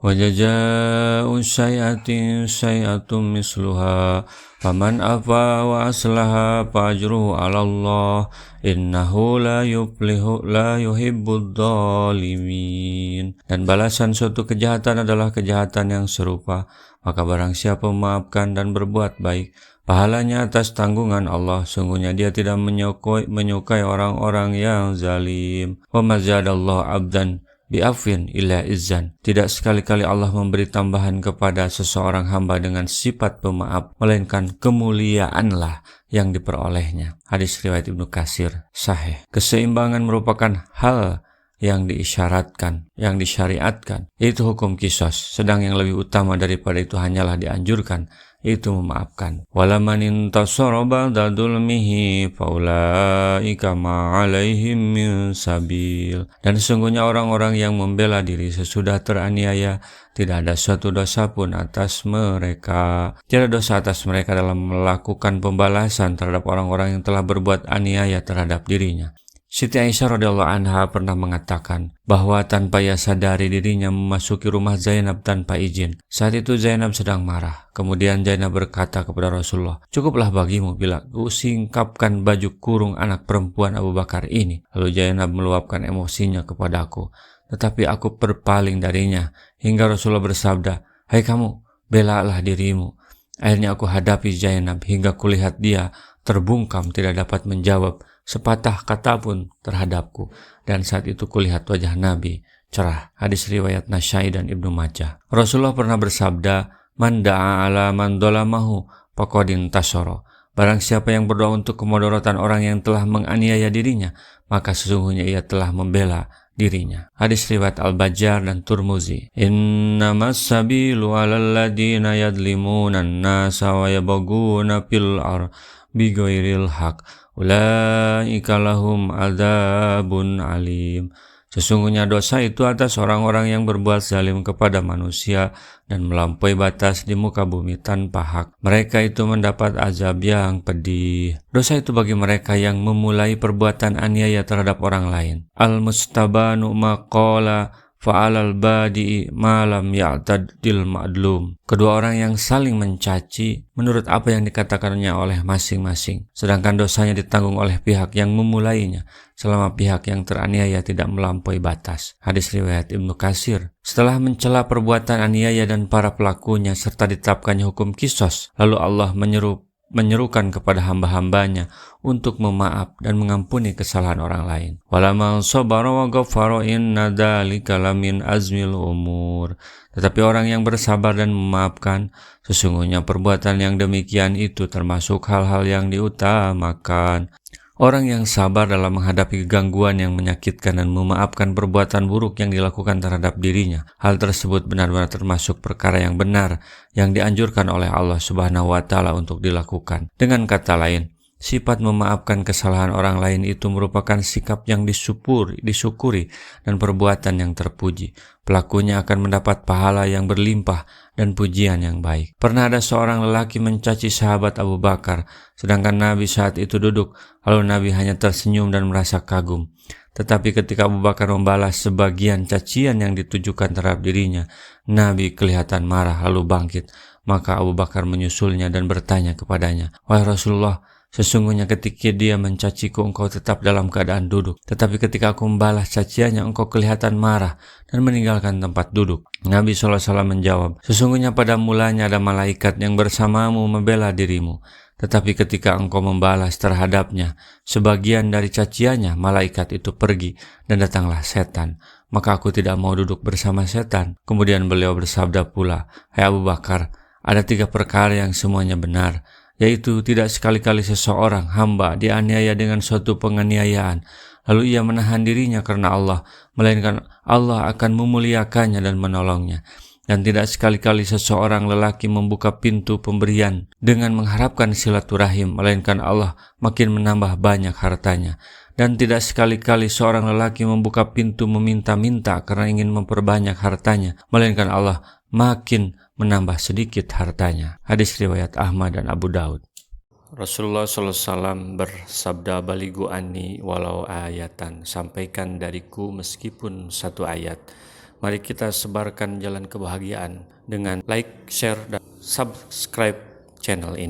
وجزاء سيئة سيئة مثلها فمن عفا وأصلح فأجره على الله إنه لا يحب الظالمين. Dan balasan suatu kejahatan adalah kejahatan yang serupa, maka barang siapa memaafkan dan berbuat baik, pahalanya atas tanggungan Allah. Sungguhnya dia tidak menyukai orang-orang yang zalim. Wa mazadallahu abdan bi'afin illa izzan. Tidak sekali-kali Allah memberi tambahan kepada seseorang hamba dengan sifat pemaaf, melainkan kemuliaanlah yang diperolehnya. Hadis riwayat Ibnu Katsir sahih. Keseimbangan merupakan hal yang diisyaratkan, yang disyariatkan, yaitu hukum qisas. Sedang yang lebih utama daripada itu hanyalah dianjurkan, yaitu memaafkan. Walaman intasara ba'da dzulmihi faulaika ma 'alaihim min sabil. Dan sesungguhnya orang-orang yang membela diri sesudah teraniaya, tidak ada suatu dosa pun atas mereka. Tidak ada dosa atas mereka dalam melakukan pembalasan terhadap orang-orang yang telah berbuat aniaya terhadap dirinya. Siti Aisyah radhiyallahu anha pernah mengatakan bahwa tanpa ia sadari dirinya memasuki rumah Zainab tanpa izin. Saat itu Zainab sedang marah. Kemudian Zainab berkata kepada Rasulullah, "Cukuplah bagimu bila kusingkapkan baju kurung anak perempuan Abu Bakar ini." Lalu Zainab meluapkan emosinya kepadaku, tetapi aku berpaling darinya hingga Rasulullah bersabda, "Hai kamu, belalah dirimu." Akhirnya aku hadapi Zainab hingga kulihat dia terbungkam, tidak dapat menjawab sepatah kata pun terhadapku, dan saat itu kulihat wajah Nabi cerah. Hadis riwayat Nasyai dan Ibnu Majah. Rasulullah pernah bersabda, "Man da'a ala man dzalamahu faqad intasara." Barang siapa yang berdoa untuk kemudaratan orang yang telah menganiaya dirinya, maka sesungguhnya ia telah membela dirinya. Hadis riwayat Al-Bajjar dan Turmuzi. Innamas sabilu 'alal ladina yadlimuna an-nasa wa yabghuna fil ardi ghairil haq. Ulaika lahum adzabun alim. Sesungguhnya dosa itu atas orang-orang yang berbuat zalim kepada manusia dan melampaui batas di muka bumi tanpa hak. Mereka itu mendapat azab yang pedih. Dosa itu bagi mereka yang memulai perbuatan aniaya terhadap orang lain. Al-mustabanu maqala fa'alal badi'i malam ya'tadil ma'dlum. Kedua orang yang saling mencaci menurut apa yang dikatakannya oleh masing-masing, sedangkan dosanya ditanggung oleh pihak yang memulainya selama pihak yang teraniaya tidak melampaui batas. Hadis riwayat Ibnu Katsir. Setelah mencela perbuatan aniaya dan para pelakunya serta ditetapkannya hukum qisas, lalu Allah menyerukan kepada hamba-hambanya untuk memaaf dan mengampuni kesalahan orang lain. Walaman sabara wa ghafara inna dzalika lamin azmil umur. Tetapi orang yang bersabar dan memaafkan, sesungguhnya perbuatan yang demikian itu termasuk hal-hal yang diutamakan. Orang yang sabar dalam menghadapi gangguan yang menyakitkan dan memaafkan perbuatan buruk yang dilakukan terhadap dirinya, hal tersebut benar-benar termasuk perkara yang benar yang dianjurkan oleh Allah Subhanahu wa Ta'ala untuk dilakukan. Dengan kata lain, sifat memaafkan kesalahan orang lain itu merupakan sikap yang disyukuri dan perbuatan yang terpuji. Pelakunya akan mendapat pahala yang berlimpah dan pujian yang baik. Pernah ada seorang lelaki mencaci sahabat Abu Bakar, sedangkan Nabi saat itu duduk, lalu Nabi hanya tersenyum dan merasa kagum. Tetapi ketika Abu Bakar membalas sebagian cacian yang ditujukan terhadap dirinya, Nabi kelihatan marah lalu bangkit. Maka Abu Bakar menyusulnya dan bertanya kepadanya, "Wahai Rasulullah, sesungguhnya ketika dia mencaciku engkau tetap dalam keadaan duduk, tetapi ketika aku membalas caciannya engkau kelihatan marah dan meninggalkan tempat duduk." Nabi SAW menjawab, "Sesungguhnya pada mulanya ada malaikat yang bersamamu membela dirimu, tetapi ketika engkau membalas terhadapnya sebagian dari caciannya, malaikat itu pergi dan datanglah setan. Maka aku tidak mau duduk bersama setan." Kemudian beliau bersabda pula, "Hai Abu Bakar, ada 3 perkara yang semuanya benar, yaitu tidak sekali-kali seseorang hamba dianiaya dengan suatu penganiayaan, lalu ia menahan dirinya karena Allah, melainkan Allah akan memuliakannya dan menolongnya. Dan tidak sekali-kali seseorang lelaki membuka pintu pemberian dengan mengharapkan silaturahim, melainkan Allah makin menambah banyak hartanya. Dan tidak sekali-kali seorang lelaki membuka pintu meminta-minta karena ingin memperbanyak hartanya, melainkan Allah makin menambah sedikit hartanya." Hadis riwayat Ahmad dan Abu Daud. Rasulullah SAW bersabda, "Balighu anni walau ayatan." Sampaikan dariku meskipun 1 ayat. Mari kita sebarkan jalan kebahagiaan dengan like, share, dan subscribe channel ini.